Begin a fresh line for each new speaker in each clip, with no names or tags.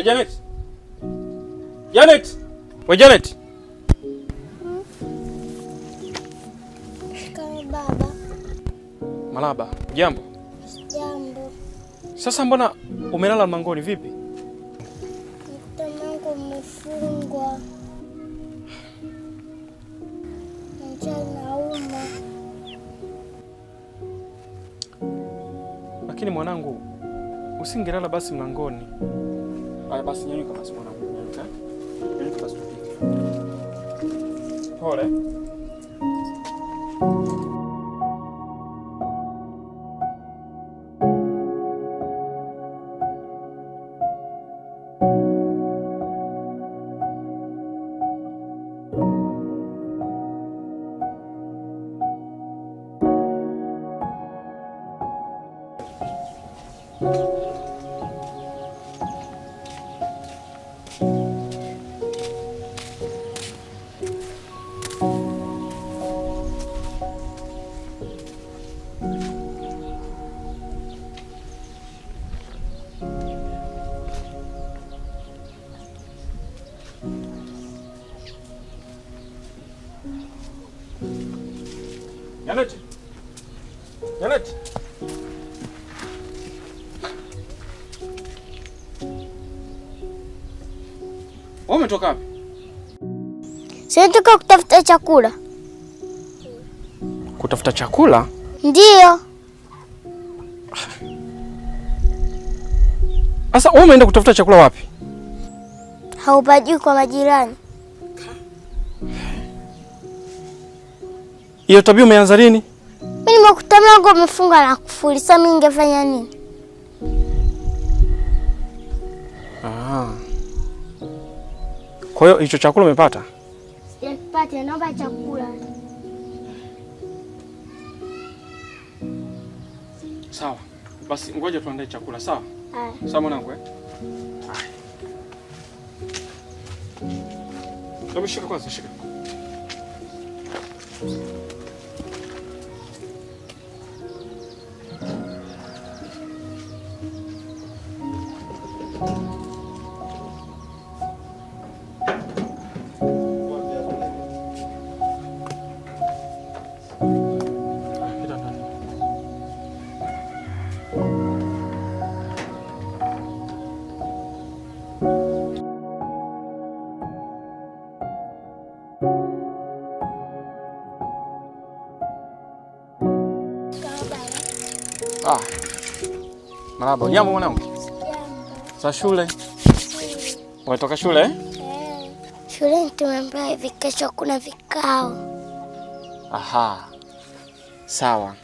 We Janet. Janet. We Janet.
Kama baba.
Malaba, jambo?
Jambo.
Sasa mbona umelala mlangoni vipi?
Mlango umefungwa. Njaa inauma.
Lakini mwanangu, usingelala basi mlangoni. Haya basi nyanyuka basi mwanangu, nyanyuka. Nyanyuka basi tupike. Pole. Janet. Janet. Umetoka wapi?
Sitaka kutafuta chakula.
Kutafuta chakula?
Ndio.
Sasa wewe umeenda kutafuta chakula wapi?
Haupajui kwa majirani.
Hiyo tabia umeanza lini?
Mimi nimekuta mlango umefunga na kufuli. Sasa mimi ningefanya nini?
Kwa hiyo hicho chakula umepata?
Sijapata, naomba chakula.
Sawa. Basi ngoja tuandae chakula, sawa?
Haya.
Sawa mwanangu eh? Hebu shika kwanza, shika. Marahaba, jambo mwanangu? Za shule? Umetoka shule eh?
Shule tumeambiwa hivi kesho kuna vikao.
Aha. Sawa.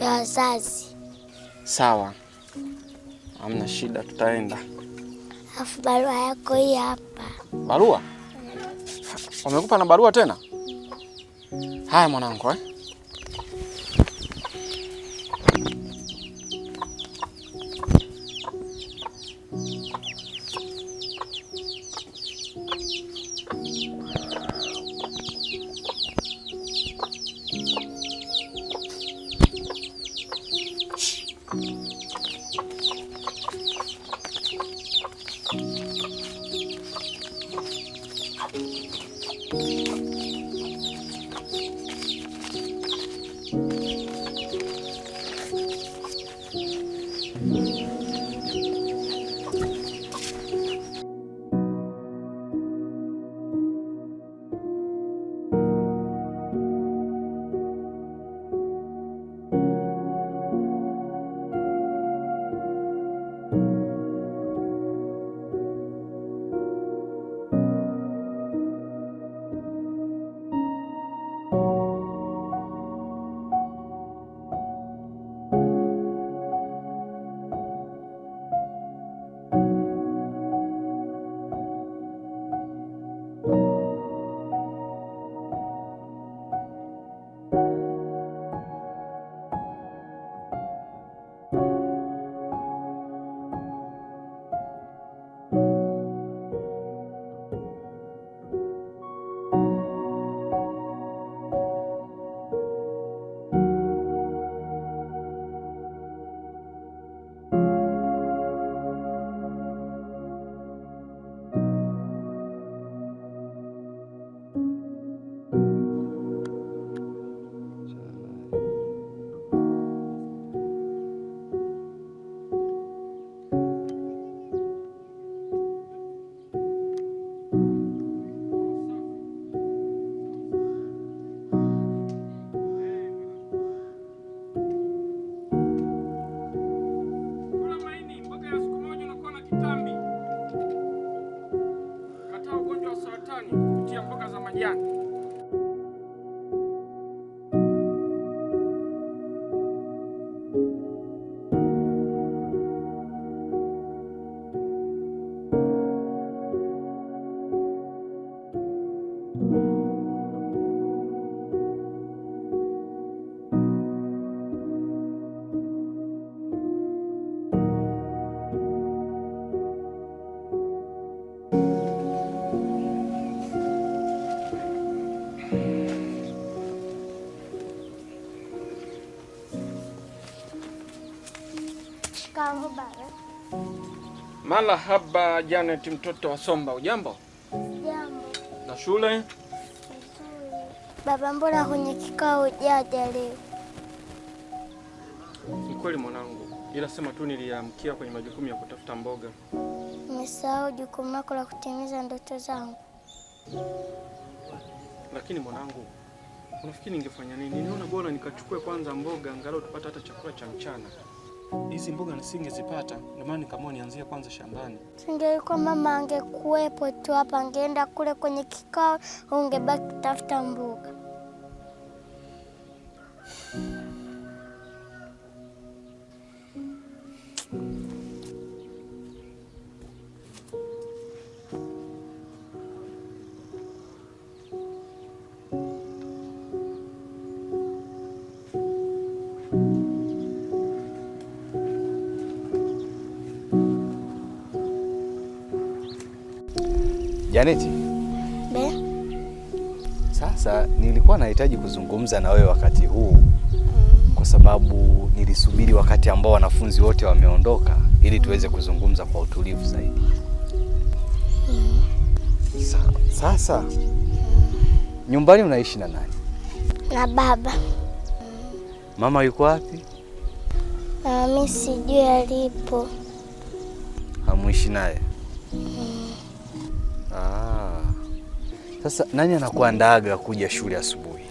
Ya wazazi.
Sawa. Hamna shida, tutaenda.
Alafu barua yako hii hapa.
Barua? Wamekupa na barua tena? Haya mwanangu eh? nyumbani kupitia mboga za majani. Marahaba Janet, mtoto wa Somba, ujambo?
Jambo.
Na shule?
Nzuri. Baba, mbona kwenye kikao jaja leo?
Ni kweli mwanangu, ila sema tu niliamkia kwenye majukumu ya kutafuta mboga.
Umesahau jukumu lako la kutimiza ndoto zangu.
Lakini mwanangu, unafikiri ningefanya nini? Niona bora nikachukue kwanza mboga angalau tupate hata chakula cha mchana. Hizi mboga nisingezipata, ndio maana nikaamua nianzie kwanza shambani.
Singelikuwa mama angekuwepo tu hapa, angeenda kule kwenye kikao, ungebaki kutafuta mboga.
Janeti.
Be?
Sasa nilikuwa nahitaji kuzungumza na wewe wakati huu kwa sababu nilisubiri wakati ambao wanafunzi wote wameondoka ili tuweze kuzungumza kwa utulivu zaidi. Sasa nyumbani unaishi na nani?
Na baba.
Mama yuko wapi?
Mimi sijui alipo.
Hamuishi naye? Sasa nani anakuandaaga kuja shule asubuhi?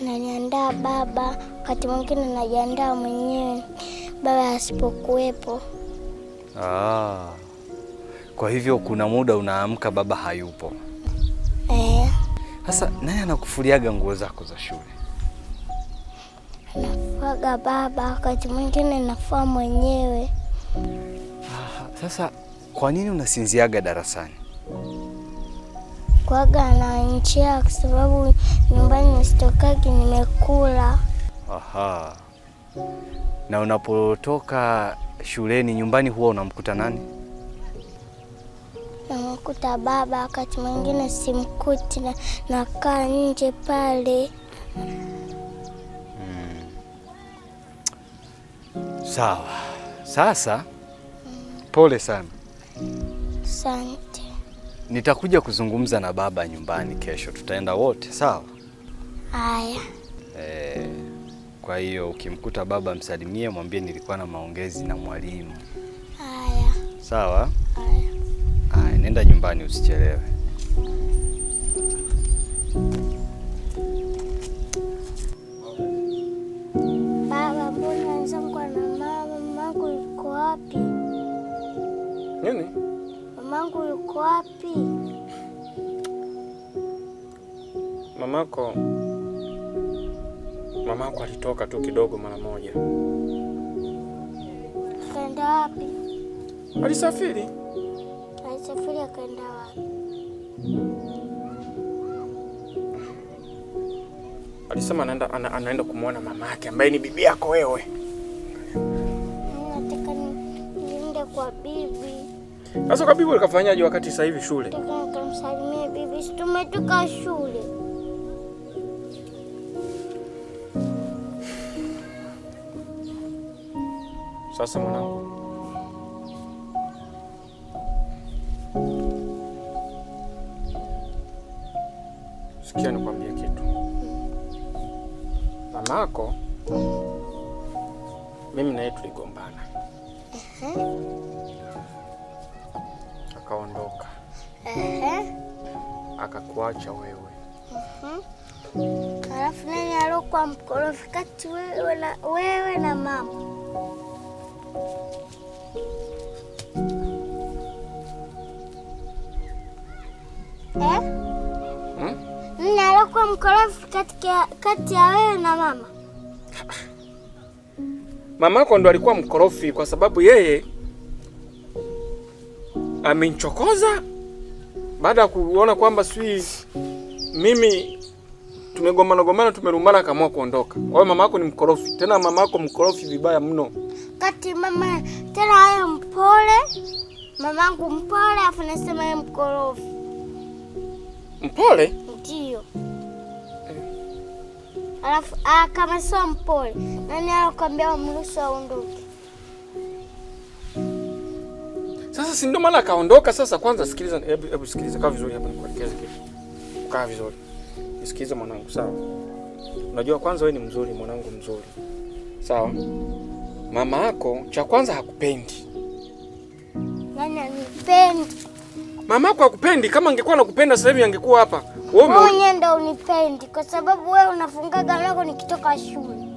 Ananiandaa baba, wakati mwingine najiandaa mwenyewe baba asipokuwepo.
Kwa hivyo kuna muda unaamka baba hayupo. Sasa nani anakufuliaga nguo zako za shule?
Nafuaga baba, wakati mwingine nafua mwenyewe.
Sasa kwa nini unasinziaga darasani?
Kuaga na njaa kwa sababu nyumbani nisitokagi nimekula.
Na unapotoka shuleni nyumbani huwa unamkuta nani?
Namkuta baba, wakati mwingine simkuti na nakaa nje pale.
Sawa. Sasa pole sana.
Asante.
Nitakuja kuzungumza na baba nyumbani kesho, tutaenda wote, sawa?
Haya.
Kwa hiyo ukimkuta baba msalimie, mwambie nilikuwa na maongezi na mwalimu.
Haya.
Sawa?
Haya,
nenda nyumbani usichelewe.
Baba, mbona wenzangu na mamangu yuko wapi?
Nini?
Mamangu yuko wapi?
Mamako alitoka tu kidogo mara moja.
Kaenda wapi?
Alisafiri.
Alisafiri akaenda wapi?
Alisema anaenda kumuona mamake ambaye ni bibi yako wewe.
Nataka niende kwa bibi.
Sasa kwa bibi ukafanyaje wakati sasa hivi shule?
Nataka nikamsalimie bibi, si tumetoka shule.
Sasa mwanangu, sikia nikwambie kitu. Mamako mimi naye tuligombana. Akaondoka. Akakuacha wewe.
Alafu nani alokuwa mkorofi kati wewe na mama? Nani alikuwa mkorofi kati ya wewe na mama?
Mamako ndo alikuwa mkorofi kwa sababu yeye amenichokoza baada ya kuona kwamba mimi tumegombana tumerumbana, akaamua kuondoka. Kwa hiyo mamako ni mkorofi, tena mamako mkorofi vibaya mno.
Kati mama tena yeye mpole, mamangu mpole, afu nasema yeye mkorofi.
Mpole?
Ndio. Alafu kama sio mpole, nani anakuambia umruhusu aondoke?
Sasa si ndio maana akaondoka. Sasa kwanza sikiliza, hebu sikiliza, kaa vizuri hapa nikuelekeze kitu. Kaa vizuri. Nisikize mwanangu, sawa? Unajua kwanza wewe ni mzuri, mwanangu mzuri. Sawa? Mama yako cha kwanza hakupendi.
Nani anipendi?
Mama yako hakupendi. Kama angekuwa anakupenda sasa hivi angekuwa hapa.
Wewe mwenyewe ndio unipendi kwa sababu wewe unafungaga mlango nikitoka shule.